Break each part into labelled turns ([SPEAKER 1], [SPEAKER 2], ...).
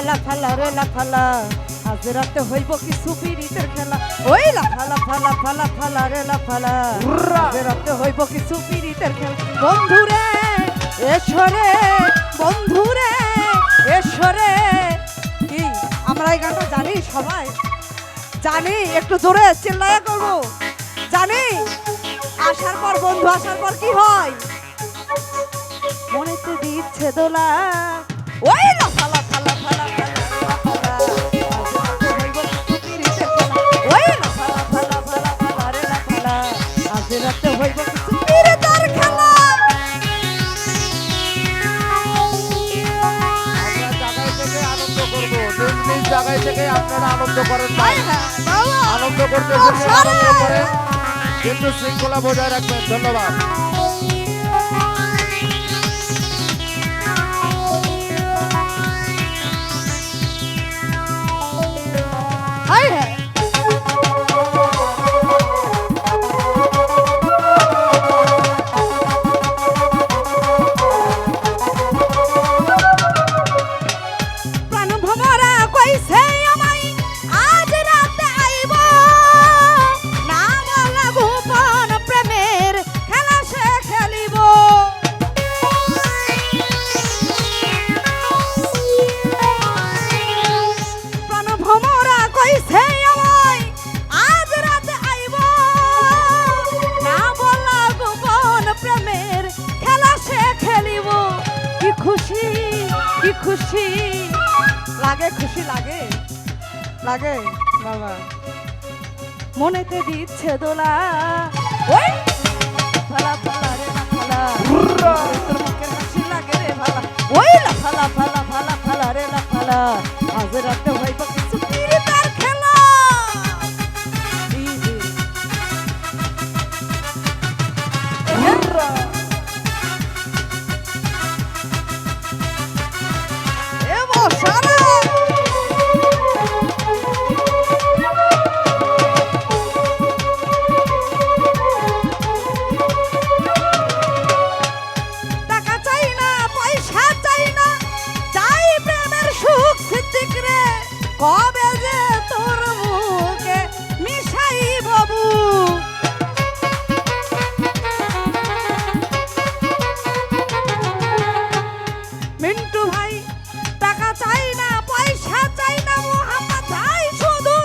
[SPEAKER 1] লাফালা রে লাফালা আজ রাতে হইব কিছু পিরিতের খেলা ওই লাফালা ফালা ফালা ফালা রে লাফালা আজ রাতে হইব কিছু পিরিতের খেলা বন্ধুরে এসরে বন্ধুরে এসরে কি আমরা এই গানটা জানি সবাই জানি একটু জোরে চিল্লায়া করবো জানি আসার পর বন্ধু আসার পর কি হয় মনেতে দিচ্ছে দোলা ওই লাফালা ফালা ফালা ফালা ওই লাফালা ফালা ফালা ফালা রে লাফালা আজ রাতে হইব কিছু পিরিতের খেলা
[SPEAKER 2] আনন্দ করব নিজ জায়গায় থেকে আপনারা আনন্দ করেন আনন্দ করতে আনন্দ করেন কিন্তু শৃঙ্খলা বজায় রাখবেন ধন্যবাদ
[SPEAKER 1] খুশি লাগে খুশি লাগে লাগে বাবা মনেতে দিচ্ছে দোলা ওই ফালা ফালা রে ফালা তোর মুখের হাসি লাগে রে ভালা ওই ফালা ফালা ফালা ফালা রে ফালা আজ রাতে হইব কিছু পিরিতের খেলা কবে যে তোর মুখে মিশাই বাবু মিন্টু ভাই টাকা চাই না পয়সা চাই না মোহাম্মদ ভাই শুধু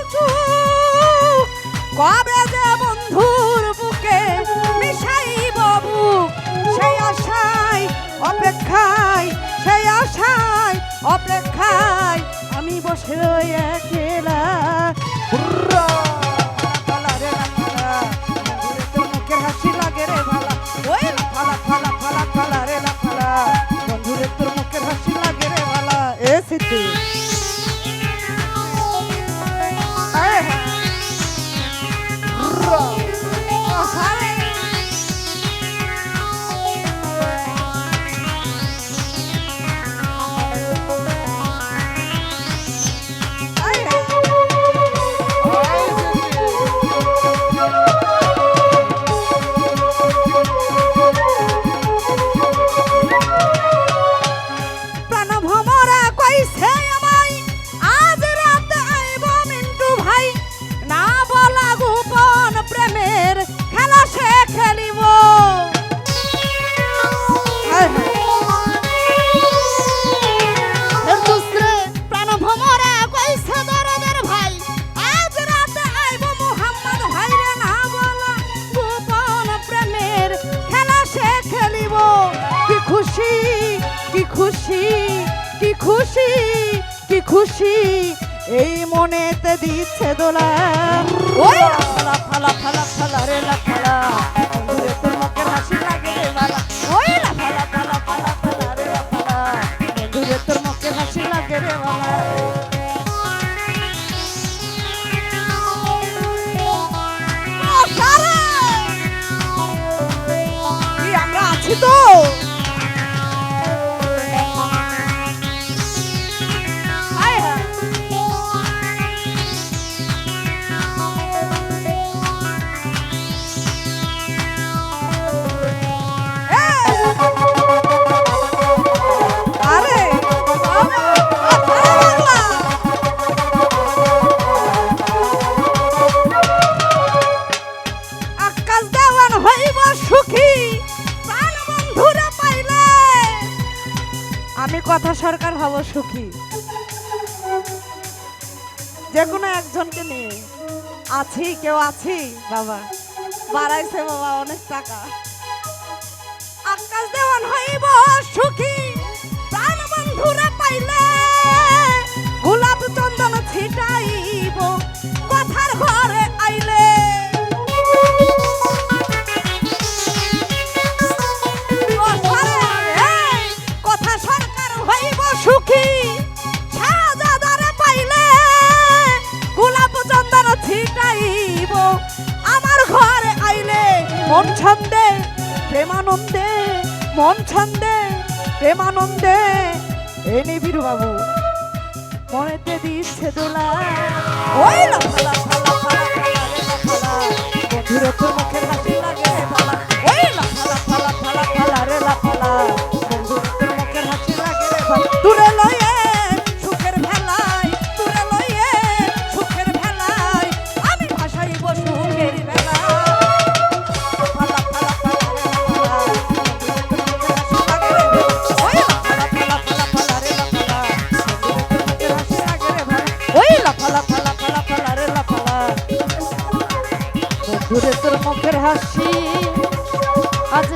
[SPEAKER 1] কবে যে বন্ধুর বুকে মিশাই বাবু সেই আশায় অপেক্ষায় সেই আশায় অপেক্ষায় আমি বসে একলা তোর মুখের হাসি লাগে রে ভালা ওই ফালা ফালা ফালা ফালা রে ফালা বন্ধুরে তোর মুখের হাসি লাগে রে ভালা এ সিদ্ধি খুশি কি খুশি কি খুশি এই মনেতে দিচ্ছে দোলা ওই ফালা ফালা ফালা ফালা রে ফালা বন্ধুরে তোর মুখের হাসি লাগে রে ভালা ওই ফালা ফালা ফালা ফালা রে ফালা বন্ধুরে তোর মুখের হাসি লাগে রে ভালা আমরা আছি তো আমি কথা সরকার হব সুখী যে কোনো একজনকে নিয়ে আছি কেউ আছি বাবা বাড়াইছে বাবা অনেক টাকা আকাশ দেওয়ান হইব সুখী প্রাণ বন্ধুরা পাইলে গোলাপ চন্দন ছিটাইব কথার ঘরে আইলে কথা সরকার হইব সুখী শাহজাদারে পাইলে গোলাপ চন্দন ছিটাইব আমার ঘরে আইলে মন ছন্দে প্রেমানন্দে মন ছন্দে প্রেমানন্দে এ নিবিড় বাবু মনেতে দিচ্ছে দোলা ওই লাফালা ফালা ফালা ফালা রে লাফালা বন্ধুরে তোর মুখের হাসি লাগে রে ফালা ওই লাফালা ফালা ফালা ফালা রে লাফালা বন্ধুরে তোর মুখের হাসি লাগে রে ফালা দূরে লয়ে সুখের ভেলায় দূরে লয়ে সুখের ভেলায় আমি ভাসাইব সুখের বেলা ফালা ফালা ফালা রে লাফালা ওই লাফালা ফালা ফালা ফালা রে লাফালা বন্ধুরে তোর মুখের হাসি আজ